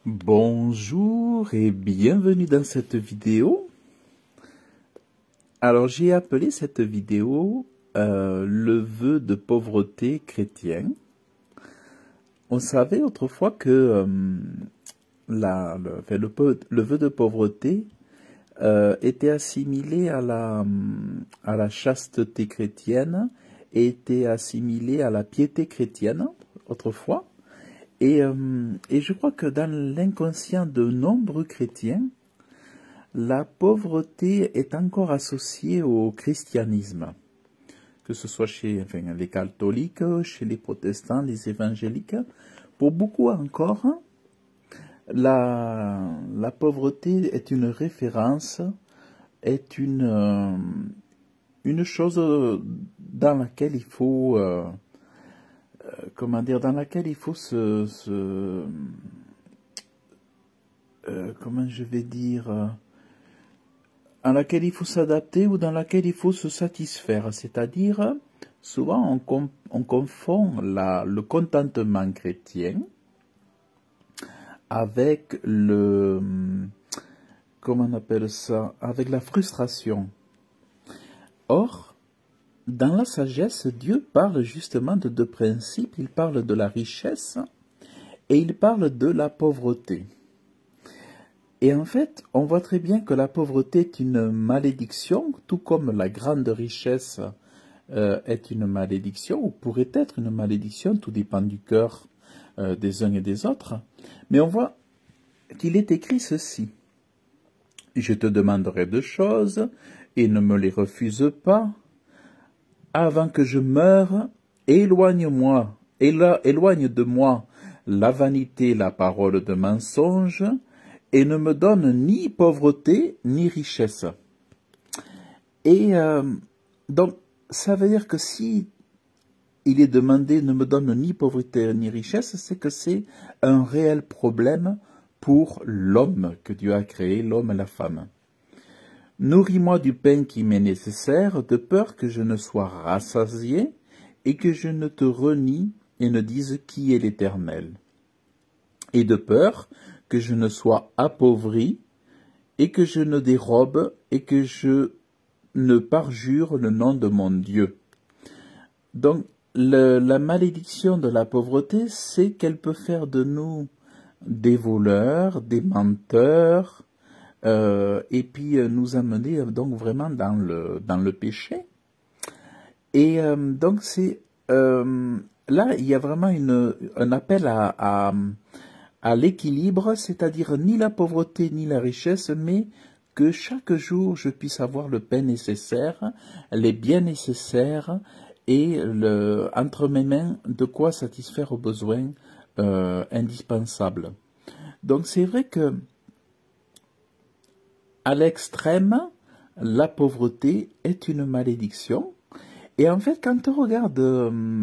Bonjour et bienvenue dans cette vidéo. Alors j'ai appelé cette vidéo le vœu de pauvreté chrétien. On savait autrefois que le vœu de pauvreté était assimilé à la chasteté chrétienne et était assimilé à la piété chrétienne autrefois. Et je crois que dans l'inconscient de nombreux chrétiens, la pauvreté est encore associée au christianisme, que ce soit chez les catholiques, chez les protestants, les évangéliques. Pour beaucoup encore, la pauvreté est une référence, est une chose dans laquelle il faut... dans laquelle il faut à laquelle il faut s'adapter ou dans laquelle il faut se satisfaire. C'est-à-dire, souvent on confond le contentement chrétien avec avec la frustration. Or, dans la sagesse, Dieu parle justement de deux principes. Il parle de la richesse et il parle de la pauvreté. Et en fait, on voit très bien que la pauvreté est une malédiction, tout comme la grande richesse est une malédiction, ou pourrait être une malédiction, tout dépend du cœur des uns et des autres. Mais on voit qu'il est écrit ceci. « Je te demanderai deux choses, et ne me les refuse pas. Avant que je meure, éloigne de moi la vanité, la parole de mensonge, et ne me donne ni pauvreté ni richesse. » Et donc, ça veut dire que si il est demandé ne me donne ni pauvreté ni richesse, c'est que c'est un réel problème pour l'homme que Dieu a créé, l'homme et la femme. Nourris-moi du pain qui m'est nécessaire, de peur que je ne sois rassasié et que je ne te renie et ne dise qui est l'Éternel. Et de peur que je ne sois appauvri et que je ne dérobe et que je ne parjure le nom de mon Dieu. Donc, la malédiction de la pauvreté, c'est qu'elle peut faire de nous des voleurs, des menteurs, et puis nous amener donc vraiment dans le péché. Et donc c'est là il y a vraiment un appel à l'équilibre, c'est-à-dire ni la pauvreté ni la richesse, mais que chaque jour je puisse avoir le pain nécessaire, les biens nécessaires et entre mes mains de quoi satisfaire aux besoins indispensables. Donc c'est vrai que à l'extrême, la pauvreté est une malédiction. Et en fait, quand on regarde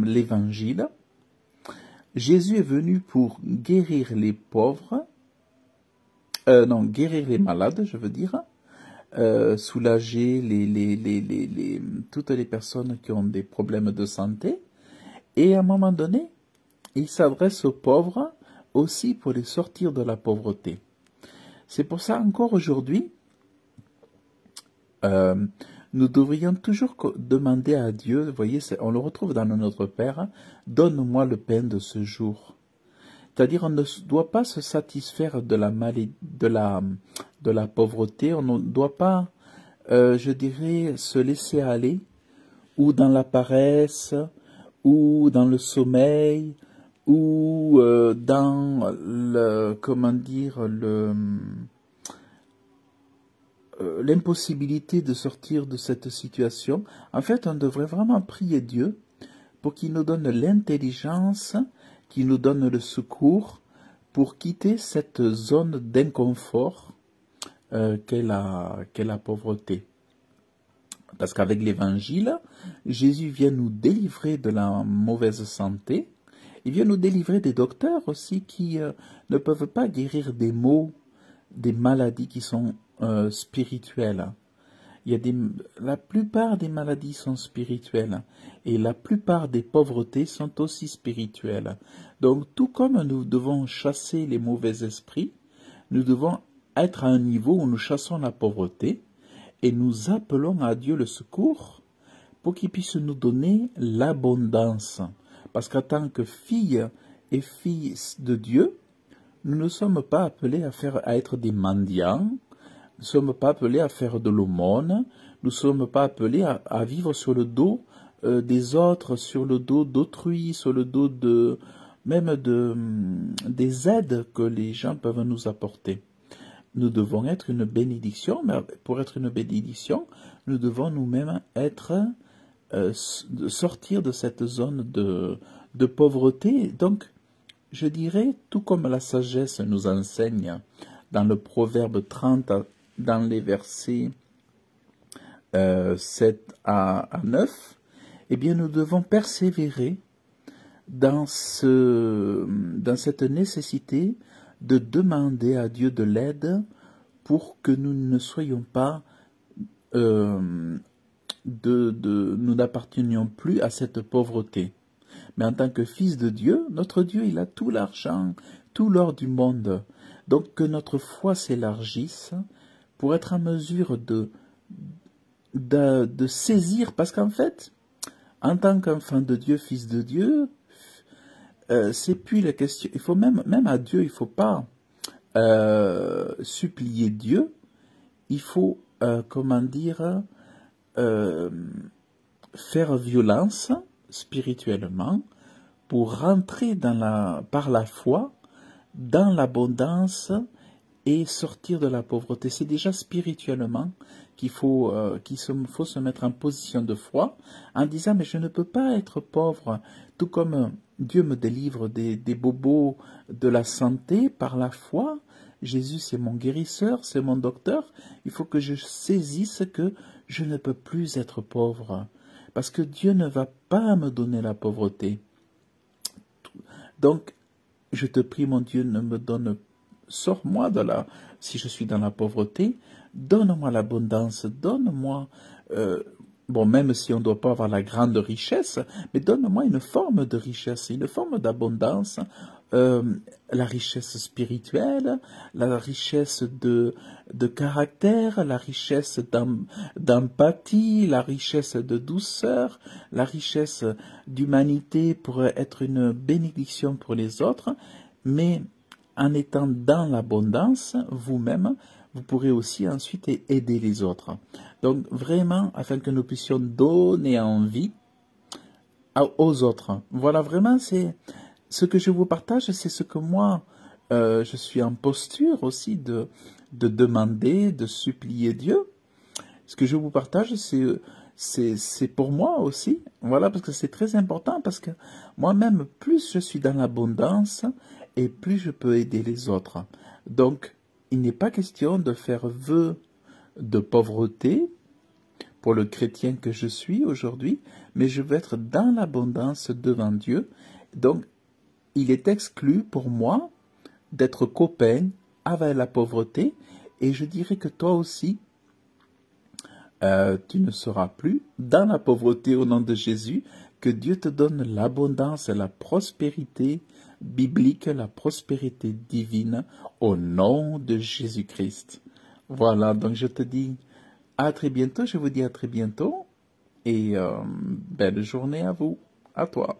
l'Évangile, Jésus est venu pour guérir les pauvres, guérir les malades, je veux dire, soulager toutes les personnes qui ont des problèmes de santé. Et à un moment donné, il s'adresse aux pauvres aussi pour les sortir de la pauvreté. C'est pour ça, encore aujourd'hui, nous devrions toujours demander à Dieu, vous voyez, on le retrouve dans Notre Père, donne-moi le pain de ce jour. C'est-à-dire, on ne doit pas se satisfaire de la pauvreté, on ne doit pas, je dirais, se laisser aller, ou dans la paresse, ou dans le sommeil, ou dans l'impossibilité de sortir de cette situation. En fait, on devrait vraiment prier Dieu pour qu'il nous donne l'intelligence, qu'il nous donne le secours pour quitter cette zone d'inconfort qu'est la pauvreté. Parce qu'avec l'Évangile, Jésus vient nous délivrer de la mauvaise santé. Il vient nous délivrer des docteurs aussi qui ne peuvent pas guérir des maux, des maladies qui sont spirituelles. La plupart des maladies sont spirituelles et la plupart des pauvretés sont aussi spirituelles. Donc, tout comme nous devons chasser les mauvais esprits, nous devons être à un niveau où nous chassons la pauvreté et nous appelons à Dieu le secours pour qu'il puisse nous donner l'abondance. Parce qu'en tant que filles et fils de Dieu, nous ne sommes pas appelés à être des mendiants, nous ne sommes pas appelés à faire de l'aumône, nous ne sommes pas appelés à vivre sur le dos des autres, sur le dos d'autrui, sur le dos des aides que les gens peuvent nous apporter. Nous devons être une bénédiction, mais pour être une bénédiction, nous devons nous-mêmes sortir de cette zone de pauvreté. Donc, je dirais, tout comme la sagesse nous enseigne dans le Proverbe 30, dans les versets 7 à 9, eh bien, nous devons persévérer dans cette nécessité de demander à Dieu de l'aide pour que nous ne soyons pas, nous n'appartenions plus à cette pauvreté. Mais en tant que fils de Dieu, notre Dieu, il a tout l'argent, tout l'or du monde. Donc que notre foi s'élargisse pour être en mesure de saisir, parce qu'en fait, en tant qu'enfant de Dieu, fils de Dieu, c'est plus la question. Il faut même à Dieu, il faut pas supplier Dieu. Il faut, faire violence spirituellement pour rentrer par la foi dans l'abondance et sortir de la pauvreté. C'est déjà spirituellement qu'il faut se mettre en position de foi en disant mais je ne peux pas être pauvre, tout comme Dieu me délivre des bobos de la santé par la foi. Jésus c'est mon guérisseur, c'est mon docteur. Il faut que je saisisse que je ne peux plus être pauvre parce que Dieu ne va pas me donner la pauvreté. Donc je te prie mon Dieu, sors-moi si je suis dans la pauvreté, donne-moi l'abondance, donne-moi, même si on ne doit pas avoir la grande richesse, mais donne-moi une forme de richesse, une forme d'abondance, la richesse spirituelle, la richesse de caractère, la richesse d'empathie, la richesse de douceur, la richesse d'humanité pour être une bénédiction pour les autres, mais en étant dans l'abondance, vous-même, vous pourrez aussi ensuite aider les autres. Donc vraiment, afin que nous puissions donner envie aux autres. Voilà, vraiment, c'est ce que je vous partage, c'est ce que moi, je suis en posture aussi de demander, de supplier Dieu. Ce que je vous partage, c'est pour moi aussi. Voilà, parce que c'est très important, parce que moi-même, plus je suis dans l'abondance, et plus je peux aider les autres. Donc, il n'est pas question de faire vœu de pauvreté pour le chrétien que je suis aujourd'hui, mais je veux être dans l'abondance devant Dieu. Donc, il est exclu pour moi d'être copain avec la pauvreté, et je dirais que toi aussi, tu ne seras plus dans la pauvreté au nom de Jésus. Que Dieu te donne l'abondance et la prospérité biblique, la prospérité divine au nom de Jésus-Christ. Voilà, donc je te dis à très bientôt, je vous dis à très bientôt et belle journée à vous, à toi.